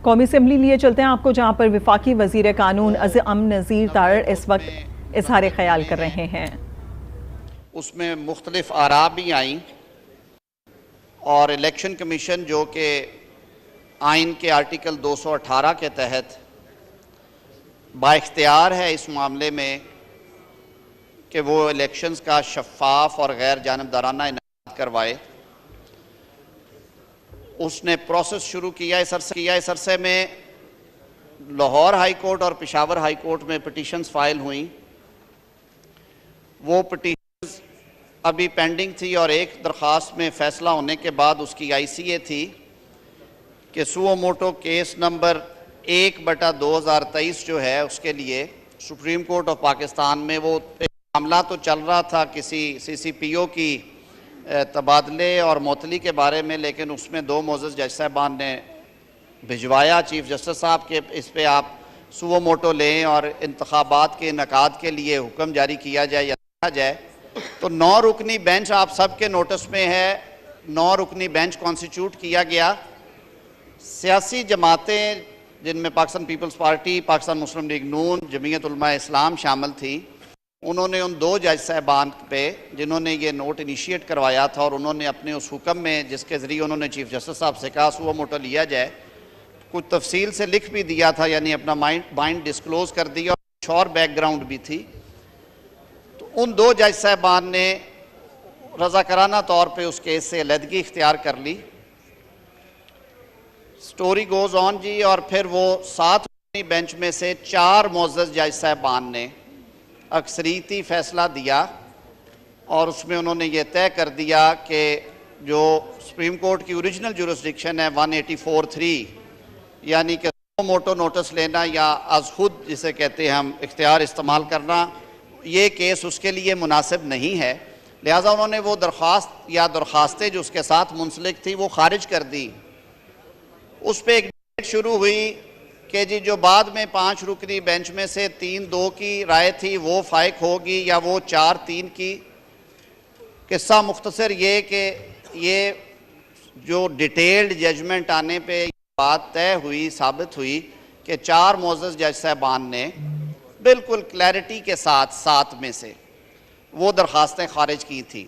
कौमी असम्बली लिए चलते हैं आपको, जहां पर वफाकी वजीर कानून अज़म नज़ीर तारड़ इस वक्त इजहार ख्याल कर रहे हैं। उसमें मुख्तलिफ आरा भी आई और इलेक्शन कमीशन जो कि आइन के आर्टिकल 218 के तहत बाइख्तियार है इस मामले में कि वो इलेक्शंस का शफाफ और गैर जानिबदाराना इनेकाद करवाए, उसने प्रोसेस शुरू किया। इस अरसे में लाहौर हाई कोर्ट और पेशावर हाई कोर्ट में पिटीशंस फाइल हुई। वो पिटीशंस अभी पेंडिंग थी और एक दरख्वास्त में फ़ैसला होने के बाद उसकी ICA थी कि सुओ मोटो केस नंबर 1/2023 जो है उसके लिए सुप्रीम कोर्ट ऑफ पाकिस्तान में वो मामला तो चल रहा था किसी CCPO की तबादले और मोतली के बारे में, लेकिन उसमें 2 मोअज़्ज़ज़ जज साहबान ने भिजवाया चीफ जस्टिस साहब के इस पे आप सुओ मोटो लें और इंतखाबात के इनेकाद के लिए हुक्म जारी किया जाए या देखा जाए। तो 9 रुकनी बेंच आप सब के नोटिस में है, 9 रुकनी बेंच कॉन्स्टिट्यूट किया गया। सियासी जमातें जिनमें पाकिस्तान पीपल्स पार्टी, पाकिस्तान मुस्लिम लीग नून, जमीयत उलमा इस्लाम शामिल थी, उन्होंने उन 2 जज साहबान पे जिन्होंने ये नोट इनिशिएट करवाया था और उन्होंने अपने उस हुक्म में जिसके ज़रिए उन्होंने चीफ जस्टिस साहब से कहा सुओ मोटो लिया जाए, कुछ तफसील से लिख भी दिया था, यानी अपना माइंड डिस्क्लोज़ कर दिया और कुछ और बैकग्राउंड भी थी। तो उन 2 जज साहबान ने रज़ाकाराना तौर पे उस केस से अलहदगी इख्तियार कर ली। स्टोरी गोज़ ऑन जी। और फिर वो 7 बेंच में से 4 मुअज़्ज़ज़ जज साहबान ने अक्सरीती फ़ैसला दिया और उसमें उन्होंने ये तय कर दिया कि जो सुप्रीम कोर्ट की ओरिजिनल जुरिस्डिक्शन है 184(3), यानी कि मोटो नोटिस लेना या अज़हुद जिसे कहते हैं हम इख्तियार इस्तेमाल करना, ये केस उसके लिए मुनासिब नहीं है। लिहाजा उन्होंने वो दरख्वास्त या दरख्वास्तें जो उसके साथ मुंसलिक थी वो खारिज कर दी। उस पर एक डिबेट शुरू हुई कि जी जो बाद में 5 रुकनी बेंच में से 3-2 की राय थी वो फाइक होगी या वो 4-3 की। किस्सा मुख्तसर ये कि ये जो डिटेल्ड जजमेंट आने पे बात तय हुई, साबित हुई कि 4 मुअज़्ज़ज़ जज साहबान ने बिल्कुल क्लैरिटी के साथ 7 में से वो दरख्वास्तें खारिज की थी।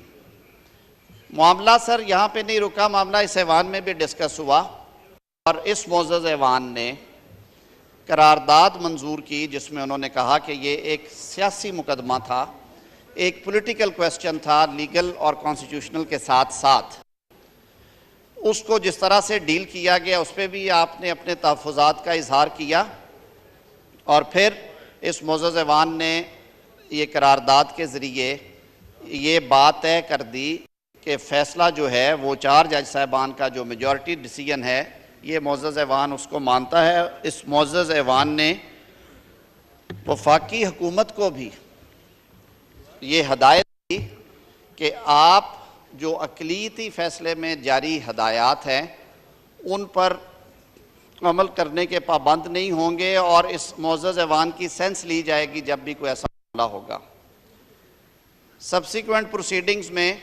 मामला सर यहाँ पे नहीं रुका, मामला इस ऐवान में भी डिस्कस हुआ और इस मुअज़्ज़ज़ ऐवान ने करारदाद मंजूर की जिसमें उन्होंने कहा कि ये एक सियासी मुकदमा था, एक पॉलिटिकल क्वेश्चन था, लीगल और कॉन्स्टिट्यूशनल के साथ साथ उसको जिस तरह से डील किया गया उस पर भी आपने अपने तहफ़्फ़ुज़ात का इजहार किया। और फिर इस मुअज़्ज़ज़ ऐवान ने ये करारदाद के ज़रिए ये बात तय कर दी कि फ़ैसला जो है वो 4 जज साहबान का जो मेजॉरिटी डिसीजन है ये मुअज़्ज़ज़ ऐवान उसको मानता है। इस मुअज़्ज़ज़ ऐवान ने वफाकी हुकूमत को भी ये हदायत दी कि आप जो अक़लियती फ़ैसले में जारी हदायत हैं उन पर अमल करने के पाबंद नहीं होंगे और इस मुअज़्ज़ज़ ऐवान की सेंस ली जाएगी जब भी कोई ऐसा मामला होगा। सब्सिक्वेंट प्रोसीडिंग्स में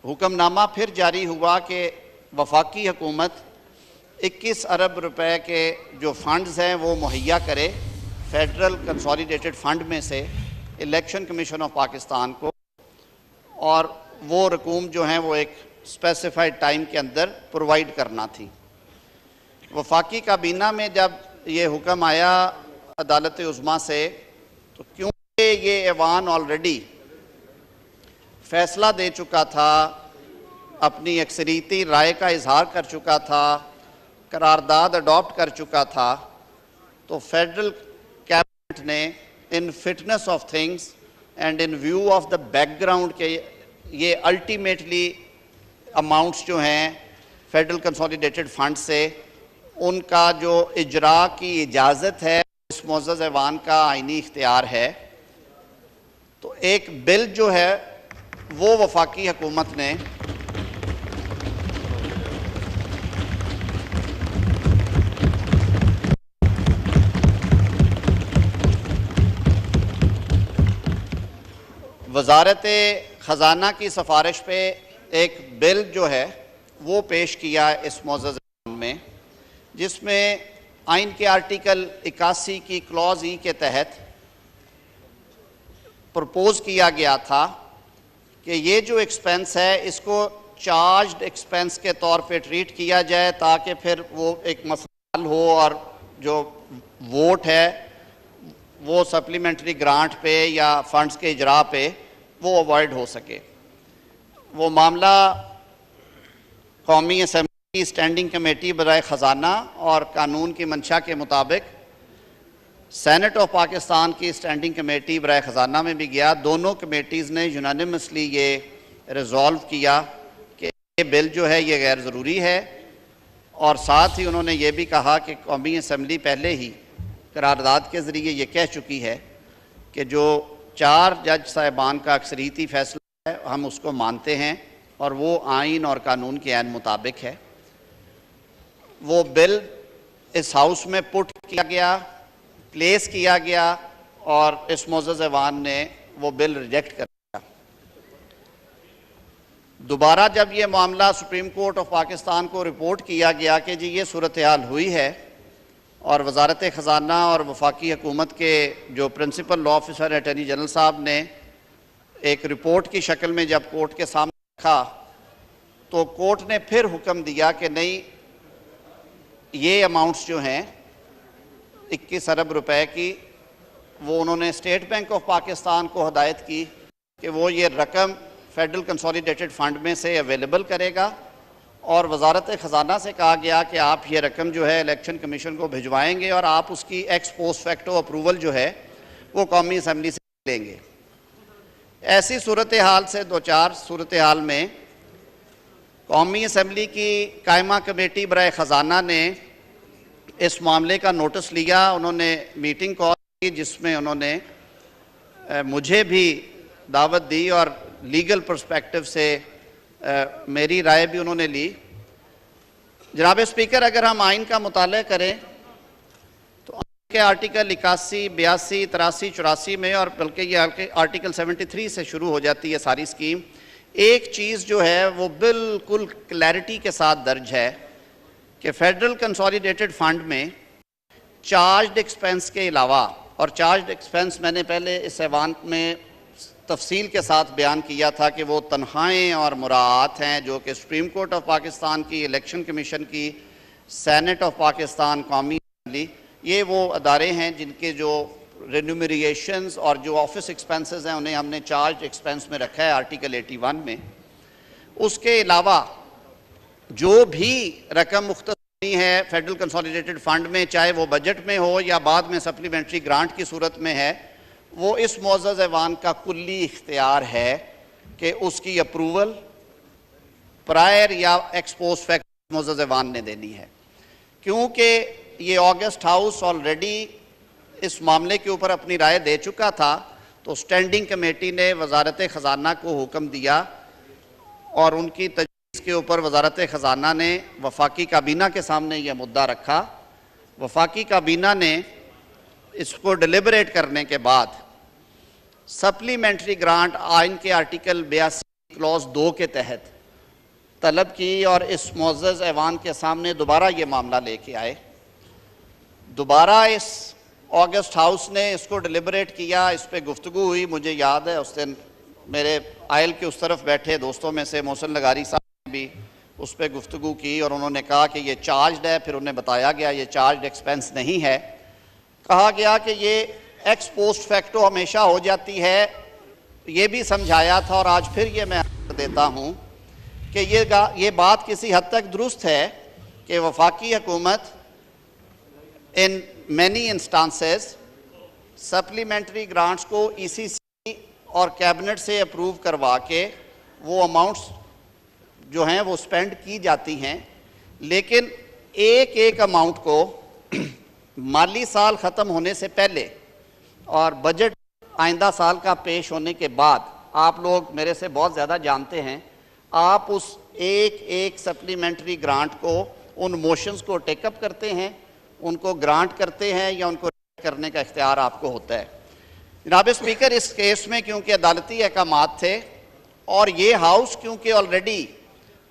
हुक्मनामा फिर जारी हुआ कि वफाकी हुकूमत 21 अरब रुपए के जो फ़ंड्स हैं वो मुहैया करे फेडरल कंसोलिडेटेड फ़ंड में से इलेक्शन कमीशन ऑफ पाकिस्तान को, और वो रकूम जो हैं वो एक स्पेसिफाइड टाइम के अंदर प्रोवाइड करना थी। वफाकी काबीना में जब ये हुक्म आया अदालत उज़्मा से, तो क्योंकि ये ऐवान ऑलरेडी फ़ैसला दे चुका था, अपनी अक्सरीती राय का इजहार कर चुका था, करारदाद अडॉप्ट कर चुका था, तो फेडरल कैबिनेट ने इन fitness of things and in view of the background के ये अल्टीमेटली अमाउंट्स जो हैं फेडरल कंसोलिडेटेड फंड से उनका जो इजरा की इजाज़त है इस मुअज़्ज़ज़ ऐवान का आईनी इख्तियार है। तो एक बिल जो है वो वफाकी हुकूमत ने वज़ारत ख़जाना की सिफारिश पे एक बिल जो है वो पेश किया इस मुअज़्ज़ज़ में, जिसमें आइन के आर्टिकल 81 की क्लॉज ई के तहत प्रपोज किया गया था कि ये जो एक्सपेंस है इसको चार्ज्ड एक्सपेंस के तौर पे ट्रीट किया जाए, ताकि फिर वो एक मसला हल हो और जो वोट है वो सप्लीमेंट्री ग्रांट पे या फंड्स के इजरा पे वो अवॉइड हो सके। वो मामला कौमी असम्बली की स्टैंडिंग कमेटी बराए ख़जाना और कानून की मंशा के मुताबिक सेनेट ऑफ पाकिस्तान की स्टैंडिंग कमेटी बराए ख़जाना में भी गया। दोनों कमेटीज़ ने यूनानिमसली ये रिजॉल्व किया कि ये बिल जो है ये गैर ज़रूरी है, और साथ ही उन्होंने ये भी कहा कि कौमी असम्बली पहले ही करारदाद के ज़रिए ये कह चुकी है कि जो 4 जज साहिबान का अक्सरियती फैसला है हम उसको मानते हैं और वो आइन और कानून के ऐन मुताबिक है। वो बिल इस हाउस में पुट किया गया, प्लेस किया गया और इस मोअज़्ज़ज़ ऐवान ने वो बिल रिजेक्ट कर दिया। दोबारा जब ये मामला सुप्रीम कोर्ट ऑफ पाकिस्तान को रिपोर्ट किया गया कि जी ये सूरत हाल हुई है, और वजारत ख़जाना और वफाकी हुकूमत के जो principal law officer attorney general साहब ने एक रिपोर्ट की शक्ल में जब कोर्ट के सामने रखा, तो कोर्ट ने फिर हुक्म दिया कि नहीं, ये अमाउंट्स जो हैं 21 अरब रुपए की, वो उन्होंने स्टेट बैंक ऑफ पाकिस्तान को हदायत की कि वो ये रकम फेडरल कंसोलिडेटेड फंड में से अवेलेबल करेगा, और वजारत ख़जाना से कहा गया कि आप ये रकम जो है इलेक्शन कमीशन को भिजवाएंगे और आप उसकी एक्स पोस्ट फैक्टो अप्रूवल जो है वो कौमी असम्बली से लेंगे। ऐसी सूरत हाल से 2-4 सूरत हाल में कौमी असम्बली की कायमा कमेटी बराए ख़जाना ने इस मामले का नोटिस लिया। उन्होंने मीटिंग कॉल की जिसमें उन्होंने मुझे भी दावत दी और लीगल पर्सपेक्टिव से मेरी राय भी उन्होंने ली। जनाब स्पीकर, अगर हम आइन का मुताला करें तो आइन के आर्टिकल 81, 82, 83, 84 में, और बल्कि ये आर्टिकल 73 से शुरू हो जाती है सारी स्कीम, एक चीज़ जो है वो बिल्कुल क्लैरिटी के साथ दर्ज है कि फेडरल कंसोलिडेटेड फंड में चार्ज्ड एक्सपेंस के अलावा, और चार्ज्ड एक्सपेंस मैंने पहले इस ऐवान में तफसील के साथ बयान किया था कि वो तनख्वाहें और मुराआत हैं जो कि सुप्रीम कोर्ट ऑफ पाकिस्तान की, इलेक्शन कमीशन की, सेनेट ऑफ पाकिस्तान, कौमी असम्बली, ये वो अदारे हैं जिनके जो रेन्यूमरेशंस और जो ऑफिस एक्सपेंसेस हैं उन्हें हमने चार्ज एक्सपेंस में रखा है आर्टिकल 81 में। उसके अलावा जो भी रकम मुख्तसर है फेडरल कंसोलिडेटेड फंड में, चाहे वो बजट में हो या बाद में सप्लीमेंट्री ग्रांट की सूरत में है, वो इस मोअज़्ज़ज़ ऐवान का कुल्ली इख्तियार है कि उसकी अप्रूवल प्रायर या एक्सपोस्ट फैक्ट मोअज़्ज़ज़ ऐवान ने देनी है। क्योंकि ये ऑगस्ट हाउस ऑलरेडी इस मामले के ऊपर अपनी राय दे चुका था, तो स्टैंडिंग कमेटी ने वजारत ख़जाना को हुक्म दिया और उनकी तजवीज़ के ऊपर वजारत ख़जाना ने वफाकी काबीना के सामने यह मुद्दा रखा। वफाकी काबीना ने इसको डिलिबरेट करने के बाद सप्लीमेंट्री ग्रांट आइन के आर्टिकल 82 क्लॉज 2 के तहत तलब की और इस मुअज़्ज़ज़ ऐवान के सामने दोबारा ये मामला लेके आए। दोबारा इस ऑगस्ट हाउस ने इसको डिलिबरेट किया, इस पर गुफ्तगू हुई। मुझे याद है उस दिन मेरे आयल के उस तरफ बैठे दोस्तों में से मोहसिन लगारी साहब ने भी उस पर गुफ्तगू की और उन्होंने कहा कि ये चार्ज्ड है। फिर उन्हें बताया गया ये चार्ज्ड एक्सपेंस नहीं है। कहा गया कि ये एक्स पोस्ट फैक्टो हमेशा हो जाती है, ये भी समझाया था और आज फिर ये मैं देता हूँ कि ये बात किसी हद तक दुरुस्त है कि वफाकी हुकूमत in many instances supplementary grants को ECC और कैबिनेट से अप्रूव करवा के वो अमाउंट्स जो हैं वो स्पेंड की जाती हैं, लेकिन एक एक अमाउंट को माली साल ख़त्म होने से पहले और बजट आइंदा साल का पेश होने के बाद, आप लोग मेरे से बहुत ज़्यादा जानते हैं, आप उस एक एक सप्लीमेंट्री ग्रांट को, उन मोशंस को टेकअप करते हैं, उनको ग्रांट करते हैं या उनको करने का इख्तियार आपको होता है। जनाब स्पीकर, इस केस में क्योंकि अदालती अहकामात थे और ये हाउस क्योंकि ऑलरेडी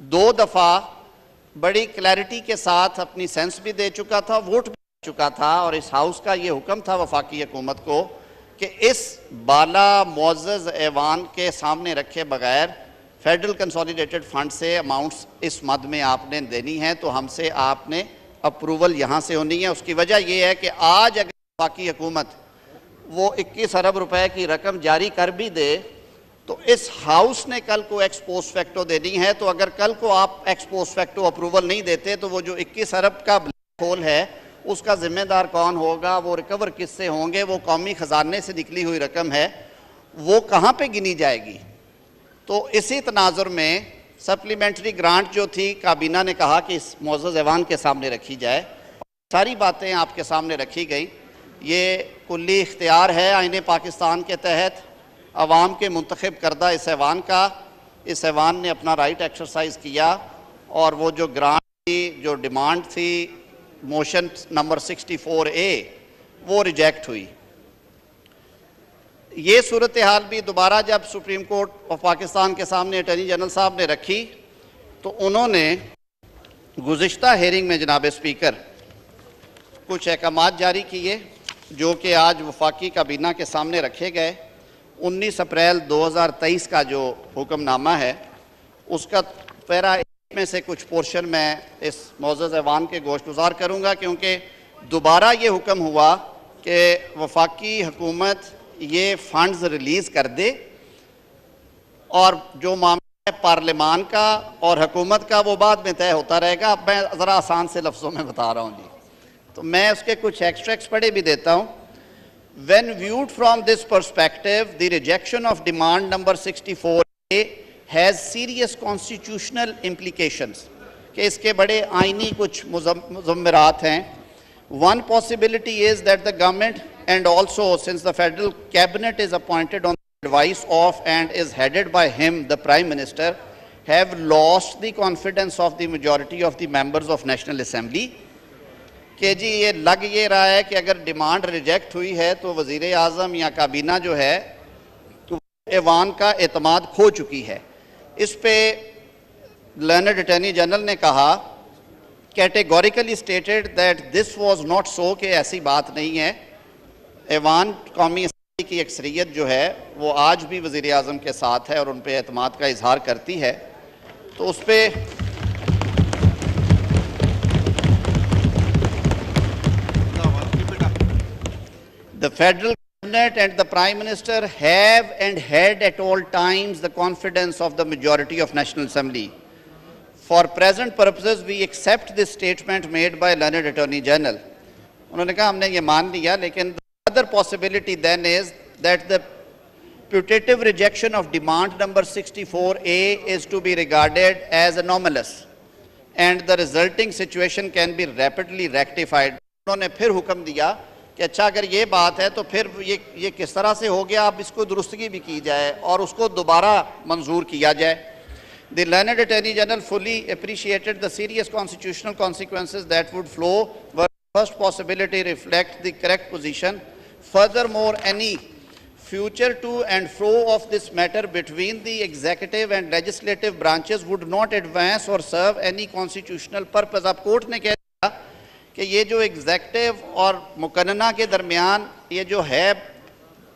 2 दफ़ा बड़ी क्लैरिटी के साथ अपनी सेंस भी दे चुका था, वोट भी दे चुका था, और इस हाउस का ये हुक्म था वफाकी हुकूमत को कि इस बाला मुअज़्ज़ज़ ऐवान के सामने रखे बगैर फेडरल कंसोलिडेटेड फंड से अमाउंट्स इस मद में आपने देनी है, तो हमसे आपने अप्रूवल यहाँ से होनी है। उसकी वजह यह है कि आज अगर वफाकी हुकूमत वो 21 अरब रुपए की रकम जारी कर भी दे तो इस हाउस ने कल को एक्स पोस्ट फैक्टो देनी है। तो अगर कल को आप एक्स पोस्ट फैक्टो अप्रूवल नहीं देते तो वो जो 21 अरब का ब्लैक होल है उसका जिम्मेदार कौन होगा, वो रिकवर किससे होंगे, वो कौमी ख़जाने से निकली हुई रकम है, वो कहाँ पे गिनी जाएगी। तो इसी तनाजुर में सप्लीमेंट्री ग्रांट जो थी काबीना ने कहा कि इस मुअज़्ज़ज़ ऐवान के सामने रखी जाए। सारी बातें आपके सामने रखी गई। ये कुल्ली इख्तियार है आईने पाकिस्तान के तहत अवाम के मुंतखब करदा इस ऐवान का। इस ऐवान ने अपना राइट एक्सरसाइज किया और वो जो ग्रांट की जो डिमांड थी मोशन नंबर 64A वो रिजेक्ट हुई। ये सूरत हाल भी दोबारा जब सुप्रीम कोर्ट ऑफ पाकिस्तान के सामने अटॉर्नी जनरल साहब ने रखी तो उन्होंने गुज़िश्ता हेयरिंग में जनाब स्पीकर कुछ अहकामात जारी किए जो कि आज वफाकी काबीना के सामने रखे गए। 19 अप्रैल 2023 का जो हुक्मनामा है उसका पैरा में से कुछ पोर्शन मैं इस मुअज़्ज़ज़ ऐवान के गोशगुजार करूँगा, क्योंकि दोबारा ये हुक्म हुआ कि वफाकी हुकूमत ये फ़ंड्स रिलीज़ कर दे और जो मामला है पार्लिमान का और हुकूमत का वो बाद में तय होता रहेगा। अब मैं ज़रा आसान से लफ्ज़ों में बता रहा हूँ जी, तो मैं उसके कुछ एक्सट्रैक्ट्स पढ़े भी देता हूँ। When viewed from this perspective, the rejection of demand number 64A has serious constitutional implications कि इसके बड़े आइनी कुछ मुज़म्मिरात हैं। One possibility is that the government and also since the federal cabinet is appointed on the advice of and is headed by him, the Prime Minister, have lost the confidence of the majority of the members of National Assembly कि जी ये लग ये रहा है कि अगर demand reject हुई है तो वज़ीर आज़म या काबीना जो है तो ऐवान का एतमाद खो चुकी है। इस पे लर्नड अटॉर्नी जनरल ने कहा categorically stated that this was not so कि ऐसी बात नहीं है। ऐवान कौमी असम्बली की अक्सरियत जो है वो आज भी वज़ीर आज़म के साथ है और उन पे एतमाद का इजहार करती है। तो उस पर The federal cabinet and the Prime Minister have and had at all times the confidence of the majority of National Assembly. For present purposes, we accept this statement made by learned Attorney General. उन्होंने कहा हमने ये मान लिया, लेकिन the other possibility then is that the putative rejection of demand number 64A is to be regarded as anomalous and the resulting situation can be rapidly rectified. उन्होंने फिर हुक्म दिया कि अच्छा अगर ये बात है तो फिर ये किस तरह से हो गया, अब इसको दुरुस्तगी भी की जाए और उसको दोबारा मंजूर किया जाए। The learned Attorney General fully appreciated the serious constitutional consequences that would flow were first possibility reflect the correct position. Furthermore, any future to and fro of this matter between the executive and legislative branches would not advance or serve any constitutional purpose. अब court ने कह दिया कि ये जो executive और मुकन्ना के दरमियान ये जो है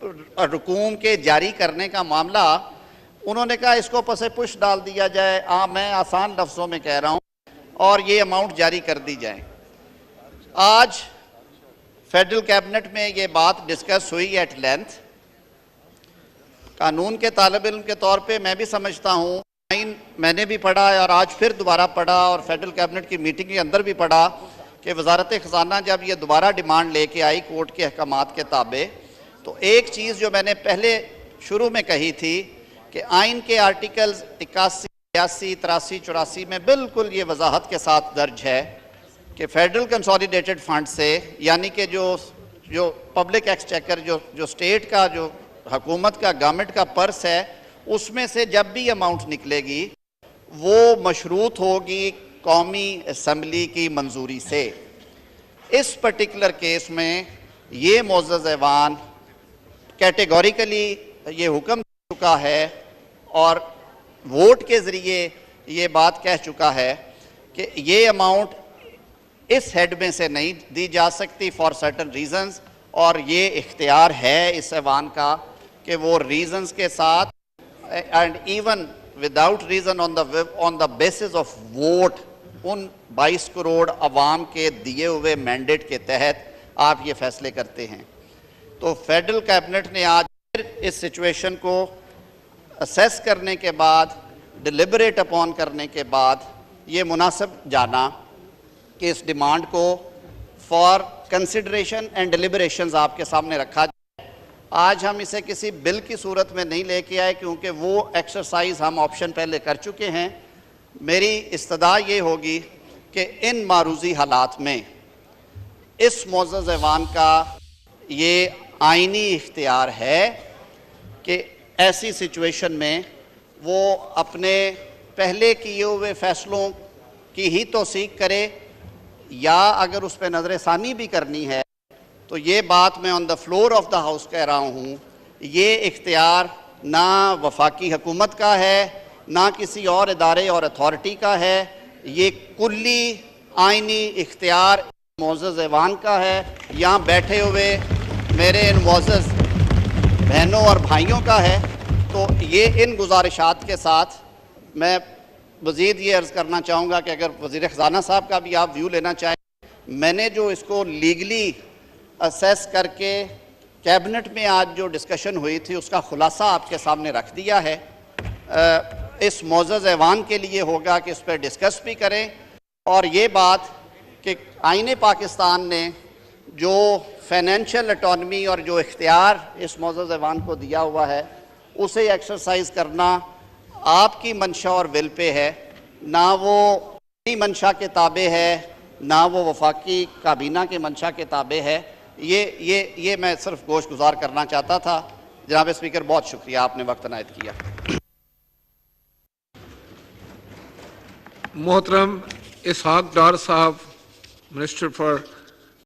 हुकूम के जारी करने का मामला, उन्होंने कहा इसको पसे पुश डाल दिया जाए। मैं आसान लफ्ज़ों में कह रहा हूँ, और ये अमाउंट जारी कर दी जाए। आज फेडरल कैबिनेट में ये बात डिस्कस हुई एट लेंथ। कानून के तालिब इल्म के तौर पे मैं भी समझता हूँ, आइन मैंने भी पढ़ा और आज फिर दोबारा पढ़ा और फेडरल कैबिनेट की मीटिंग के अंदर भी पढ़ा कि वजारत ख़जाना जब ये दोबारा डिमांड लेके आई कोर्ट के अहकामात के ताबे, तो एक चीज़ जो मैंने पहले शुरू में कही थी कि आइन के आर्टिकल्स 81, 82, 83, 84 में बिल्कुल ये वजाहत के साथ दर्ज है कि फेडरल कंसोलिडेटेड फंड से, यानी कि जो पब्लिक एक्सचेकर जो स्टेट का जो हुकूमत का गवर्नमेंट का पर्स है, उसमें से जब भी अमाउंट निकलेगी वो मशरूत होगी कौमी असम्बली की मंजूरी से। इस पर्टिकुलर केस में ये मुअज़्ज़ज़ ऐवान कैटेगोरिकली ये हुक्म दे चुका है और वोट के ज़रिए ये बात कह चुका है कि ये अमाउंट इस हेड में से नहीं दी जा सकती फॉर सर्टन रीजंस, और ये इख्तियार है इस ऐवान का कि वो रीजंस के साथ and even without reason on the basis of vote उन 22 करोड़ अवाम के दिए हुए मैंडेट के तहत आप ये फैसले करते हैं। तो फेडरल कैबिनेट ने आज इस सिचुएशन को असेस करने के बाद, डिलिबरेट अपॉन करने के बाद ये मुनासिब जाना कि इस डिमांड को फॉर कंसिडरेशन एंड डिलिबरेशंस आपके सामने रखा जाए। आज हम इसे किसी बिल की सूरत में नहीं लेके आए क्योंकि वो एक्सरसाइज हम ऑप्शन पहले कर चुके हैं। मेरी इस्तदा ये होगी कि इन मारूजी हालात में इस मोअज़्ज़ज़ ऐवान का ये आइनी इख्तियार है कि ऐसी सिचुएशन में वो अपने पहले किए हुए फैसलों की ही तौसीक करे, या अगर उस पर नज़र-ए-सानी भी करनी है तो ये बात मैं on the floor of the house कह रहा हूँ, ये इख्तियार ना वफाकी हुकूमत का है ना किसी और इदारे और अथॉरिटी का है, ये कुल्ली आइनी इख्तियार मुअज़्ज़ज़ ऐवान का है। यहाँ बैठे हुए मेरे इन मुअज़्ज़ज़ बहनों और भाइयों का है। तो ये इन गुजारिशात के साथ मैं मज़ीद ये अर्ज़ करना चाहूँगा कि अगर वज़ीर ख़ज़ाना साहब का भी आप व्यू लेना चाहें, मैंने जो इसको लीगली असेस करके कैबिनेट में आज जो डिस्कशन हुई थी उसका ख़ुलासा आपके सामने रख दिया है। इस मुअज़्ज़ज़ ऐवान के लिए होगा कि इस पर डिस्कस भी करें, और ये बात कि आईने पाकिस्तान ने जो फाइनेंशियल ऑटोनमी और जो इख्तियार इस मुअज़्ज़ज़ ऐवान को दिया हुआ है उसे एक्सरसाइज करना आपकी मंशा और विल पे है, ना वो अपनी मंशा के ताबे है ना वो वफाकी काबीना के मंशा के ताबे है। ये मैं सिर्फ गोश गुजार करना चाहता था। जनाब स्पीकर, बहुत शुक्रिया, आपने वक्त इनायत किया। मोहतरम इसहाक डार साहब, मिनिस्टर फॉर